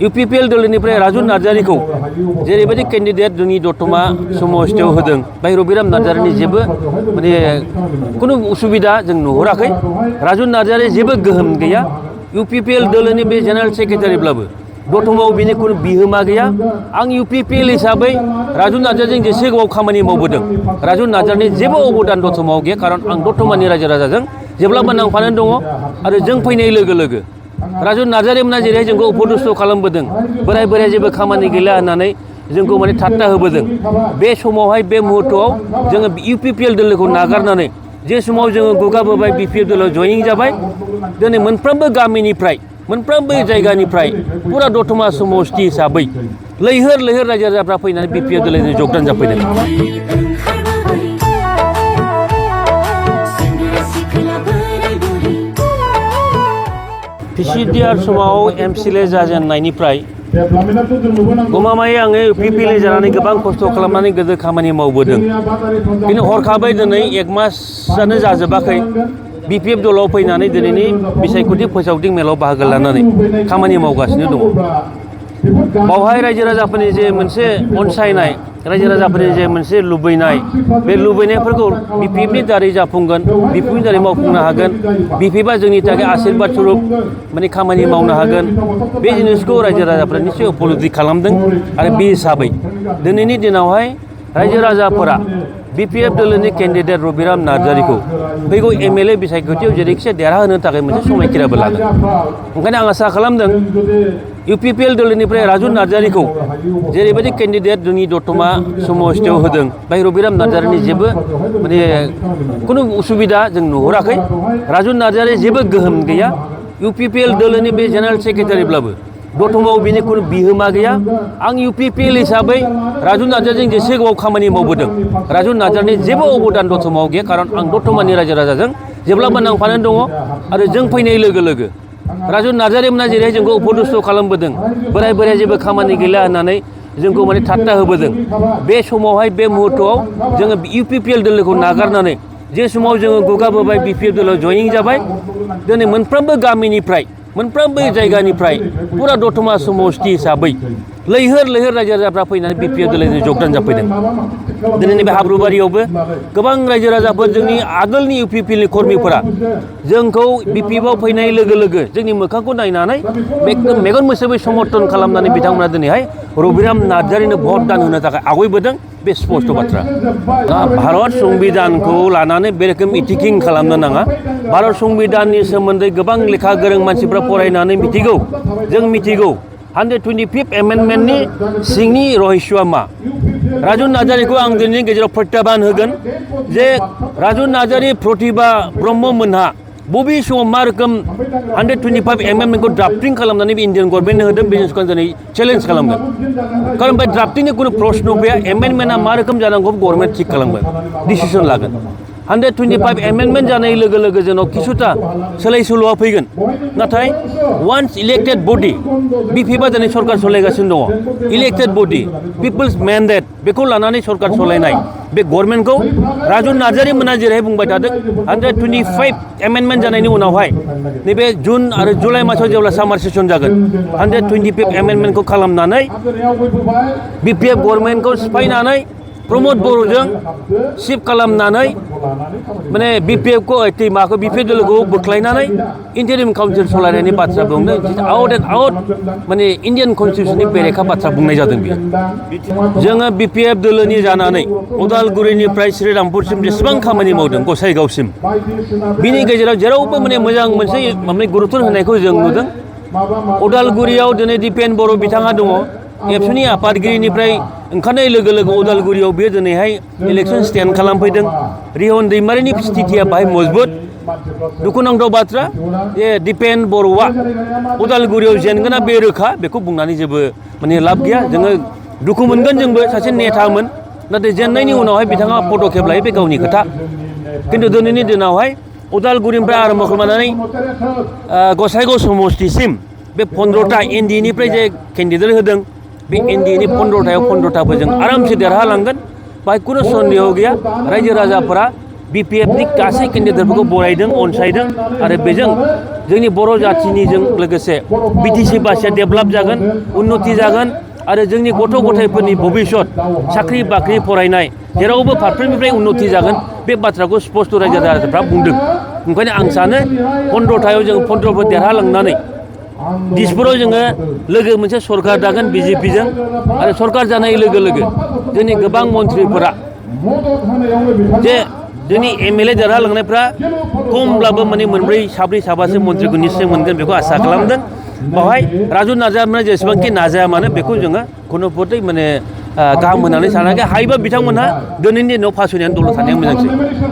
UPPL दलनिफ्राय Raju नार्जारिखौ जेरैबायदि candidate जोंनि दतमा समस्थियाव होदों बाय रबिराम नार्जारिनि जेबो माने कुनु उसुबिदा जों नुहुराखै राजु नार्जारि जेबो गोहोम गैया UPPL दलनि बे जेनेरेल सेक्रेटारिब्लाबो दतमायाव बिनि कुनु बिहोमा गैया आं UPPL हिसाबै राजु नार्जारिजों जेसे गोबाव खामानि मावबोदों राजु नार्जारिनि जेबो अबदान दतमायाव गैया खारन आं दतमानि रायजो राजाजों जेब्लाबो नांफानानै दङ आरो जों फैनाय लोगो लोगो राजु नार्जारिमोना जेरैहाय जोंखौ उपदस्थ खालामबोदों बोराय बोराय जेबो खामानि गैला होननानै जोंखौ माने ठाट्टा होबोदों बे समावहाय बे मुहूर्तआव जोङो UPPL दलखौ नागारनानै जे समाव जोङो गुगाबोबाय BPF दलाव जयनिं जाबाय दिनै मोनफ्रोमबो गामिनिफ्राय मोनफ्रोमबो जायगानिफ्राय पुरा दतमा समस्ति हिसाबै लैहोर लैहोर रायजो राजाफ्रा फैनानै BPF दलजों जगदान जाफैदों PCDR समाव MCLA जाजेननायनिफ्राय गमामायै आङो UPPL जानानै गोबां खस्थ' खालामनानै गोदो खामानि मावबोदों बिनि हरखाबै दिनै 1 मासआनो जाजोबाखै BPF दलाव फैनानै दिनैनि बिसायख'थि फोसावदिं मेलाव बाहागो लानानै खामानि मावगासिनो दङ बावहाय रायजो राजाफोरनि जे मोनसे अनसायनाय रायजो राजाफोरनि जे मोनसे लुबैनाय बे लुबैनायफोरखौ BPFनि दारै जाफुंगोन BPFनि दारै मावफुंनो हागोन BPFआ जोंनि थाखाय आशीर्बाद स्वरूप माने खामानि मावनो हागोन बे जिनिसखौ रायजो राजाफोरा निश्चय उपलब्धि खालामदों आरो बे हिसाबै दिनैनि दिनावहाय रायजो राजाफोरा BPF दलनि केन्डिडेट रबिराम नार्जारिखौ फैगौ MLA बिसायख'थियाव जेरैखिजाया देरहाहोनो थाखाय मोनसे समायखिराबो लागोन ओंखायनो आं आसा खालामदों UPPL दलनिफ्राय राजु नार्जारिखौ जेरैबायदि केन्डिडेट जोंनि दतमा समस्थियाव होदों बाय रबिराम नार्जारिनि जेबो माने कुनु उसुबिदा जों नुहुराखै राजु नार्जारि जेबो गोहोम गैया UPPL दलनि बे जेनेरेल सेक्रेटारिब्लाबो दतमायाव बिनि कुनु बिहोमा गैया आं UPPL हिसाबै राजु नार्जारिजों जेसे गोबाव खामानि मावबोदों राजु नार्जारिनि जेबो अबदान दतमायाव गैया खारन आं दतमानि रायजो राजाजों जेब्लाबो नांफानानै दङ आरो जों फैनाय लोगो लोगो राजु नार्जारिमोना जेरैहाय जोंखौ उपदस्थ खालामबोदों बोराय बोराय जेबो खामानि गैला होननानै जोंखौ माने ठाट्टा होबोदों बे समावहाय बे मुहूर्तआव जोङो UPPL दलखौ नागारनानै जे समाव जोङो गुगाबोबाय BPF दलाव जयनिं जाबाय दिनै मोनफ्रोमबो गामिनिफ्राय मोनफ्रोमबो जायगानिफ्राय पुरा दतमा समस्ति हिसाबै लैहोर लैहोर रायजो राजाफ्रा फैनानै BPF दलजों जगदान जाफैदों दिनैनि बे हाब्रुबारियावबो गोबां रायजो राजाफोर जोंनि आगोलनि UPPLनि कर्मिफोरा जोंखौ BPFआव फैनाय लोगो लोगो जोंनि मोखांखौ नायनानै एकदम मेगन मोसेबै समर्थन खालामनानै बिथांमोना दिनैहाय रबिराम नार्जारिनो भट दान होनो थाखाय आवगायबोदों बे स्पष्ट बाथ्रा दा भारत संबिधानखौ लानानै बे रोखोम इथिकिं खालामनो नाङा भारत संबिधाननि सोमोन्दै गोबां लेखा गोरों मानसिफ्रा फरायनानै मिथिगौ जों मिथिगौ 125th एमेन्डमेन्टनि सिंनि रहस्यआ मा राजु नार्जारिखौ आं दिनैनि गेजेराव प्रत्याबान होगोन जे राजु नार्जारि प्रतिभा ब्रह्म मोनहा बबे समाव मा रोखोम 125 एमेन्डमेन्टखौ ड्राफ्टिं खालामनानै इन्डियान गभर्नमेन्टनो होदों बे जिनिसखौ दिनै चेलेन्ज खालामगोन खारन बे ड्राफ्टिंनि कुनु प्रश्न फैया एमेन्डमेन्टआ मा रोखोम जानांगौ गभर्नमेन्ट थिग खालामगोन डिसिसन लागोन 125 एमेन्डमेन्ट जानाय लोगो लोगो जोंनाव किसुथा सोलाय सोल'आ फैगोन नाथाय वान्स इलेक्टेड बडि BPFआ दिनै सरकार सलायगासिनो दङ इलेक्टेड बडि पिपल्स मेन्डेट बेखौ लानानै सरकार सलायनाय बे गभर्नमेन्टखौ राजु नार्जारिमोना जेरैहाय बुंबाय थादों 125 एमेन्डमेन्ट जानायनि उनावहाय नैबे जुन आरो जुलाइ मासाव जेब्ला सामार सेसन जागोन 125 एमेन्डमेन्टखौ खालामनानै BPF गभर्नमेन्टखौ सिफायनानै प्रमद बर'जों सिफ खालामनानै माने BPFखौ माखौ BPF दलखौ बोख्लायनानै इन्टारिम काउन्सिल सलायनायनि बाथ्रा बुंदों आउट एन्ड आउट माने इन्डियान कन्स्टिटिउसननि बेरेखा बाथ्रा बुंनाय जादों बेयो जोङो BPF दलनि जानानै उदालगुरिनिफ्राय श्रीरामपुरसिम जेसेबां खामानि मावदों गसाइगावसिम बिनि गेजेराव जेरावबो माने मोजां मोनसे माने गुरुत्व होनायखौ जों नुदों उदालगुरियाव दिनै दिपेन बर' बिथाङा दङ एबसुनि आफादगिरिनिफ्राय ओंखारनाय लोगो लोगो उदालगुरियाव बे दिनैहाय इलेक्सन स्टेन्ड खालामफैदों रिहन दैमारिनि स्थितिया बाहाय मजबुत दुखुनांथाव बाथ्रा जे दिपेन बर'आ उदालगुरियाव जेनगोना बे रोखा बेखौ बुंनानै जेबो माने लाब गैया जोङो दुखु मोनगोन जोंबो सासे नेतामोन नाथाय जेननायनि उनावहाय बिथाङा पदखेप लायो बे गावनि खोथा खिन्थु दिनैनि दिनावहाय उदालगुरिनिफ्राय आरम्भ खालामनानै गसाइगाव समस्तिसिम बे 15टा NDAनिफ्राय जे केन्डिडेट होदों बे NDAनि 15टायाव 15टाबो जों आरामसे देरहालांगोन बाहाय कुनु सन्देह गैया रायजो राजाफोरा BPFनि गासै केन्डिडेटफोरखौ बरायदों अनसायदों आरो बेजों जोंनि बर' जाथिनिजों लोगोसे BTC बासिया डेभेलप जागोन उन्नति जागोन आरो जोंनि गथ' गथायफोरनि भबिष्यत साख्रि बाख्रि फरायनाय जेरावबो फारफ्रोमनिफ्राय उन्नति जागोन बे बाथ्राखौ स्पष्ट रायजो राजाफ्रा बुंदों ओंखायनो आं सानो 15थायाव जों 15फोर देरहालांनानै दिसपुराव जोङो लोगो मोनसे सरकार दागोन BJPजों आरो सरकार जानाय लोगो लोगो जोंनि गोबां मन्थ्रिफोरा जे जोंनि MLA देरहालांनायफ्रा खमब्लाबो माने मोनब्रै साब्रै साबासो मन्थ्रिखौ निश्चय मोनगोन बेखौ आसा खालामदों बावहाय राजु नार्जारिया जेसेबांखि नाजाया मानो बेखौ जोङो खुनु पथै माने गाहाम होननानै सानाखै हायोबा बिथांमोनहा दिनैनि दिनाव फासयनानै दलद थानाया मोजांसै